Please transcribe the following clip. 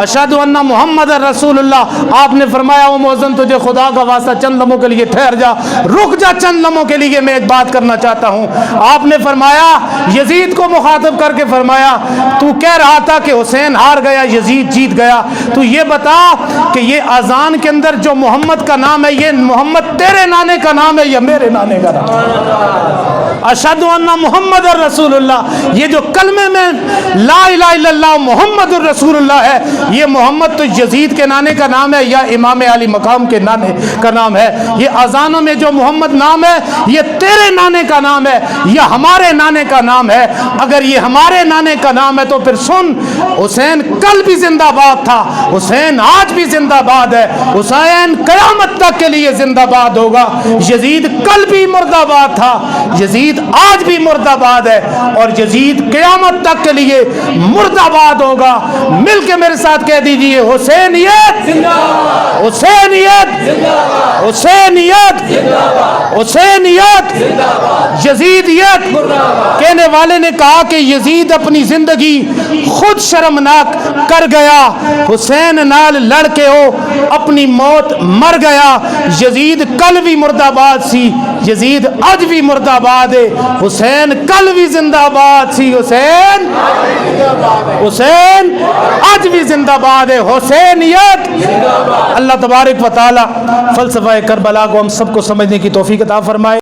اشہدو ان محمد رسول اللہ، آپ نے فرمایا او مؤذن تجھے خدا کا واسطہ چند لمحوں کے لیے ٹھہر جا، رک جا چند لمحوں کے لیے، میں ایک بات کرنا چاہتا ہوں۔ آپ نے فرمایا یزید کو مخاطب کر کے فرمایا تو کہہ رہا تھا کہ حسین ہار گیا یزید جیت گیا، تو یہ بتا کہ یہ اذان کے اندر جو محمد کا نام ہے یہ محمد تیرے نانے کا نام ہے یا میرے نانے کا نام ہے؟ اشہد ان محمد رسول اللہ، یہ جو کلمے میں لا الہ الا اللہ محمد الرسول اللہ ہے، یہ محمد تو یزید کے نانے کا نام ہے یا امام علی مقام کے نانے کا نام ہے؟ یہ اذانوں میں جو محمد نام ہے یہ تیرے نانے کا نام ہے یا ہمارے نانے کا نام ہے؟ اگر یہ ہمارے نانے کا نام ہے تو پھر سن، حسین کل بھی زندہ باد تھا، حسین آج بھی زندہ باد ہے، حسین قیامت تک کے لیے زندہ باد ہوگا۔ یزید کل بھی مرد آباد تھا، یزید آج بھی مرد آباد ہے، اور یزید قیامت تک کے لیے مرد آباد ہوگا۔ مل کے میرے ساتھ کہہ دیجئے حسینیت، حسینیت، حسینیت، حسینیت، یزیدیت۔ کہنے والے نے کہا کہ یزید اپنی زندگی خود شرمناک کر گیا، حسین نال لڑ کے ہو اپنی موت مر گیا۔ یزید کل بھی مرد آباد سی، یزید آج بھی مرد آباد ہے، حسین کل بھی زندہ باد سی، حسین آج بھی زندہ باد ہے، حسینیت۔ اللہ تبارک و تعالی فلسفہ کربلا کو ہم سب کو سمجھنے کی توفیق عطا فرمائے۔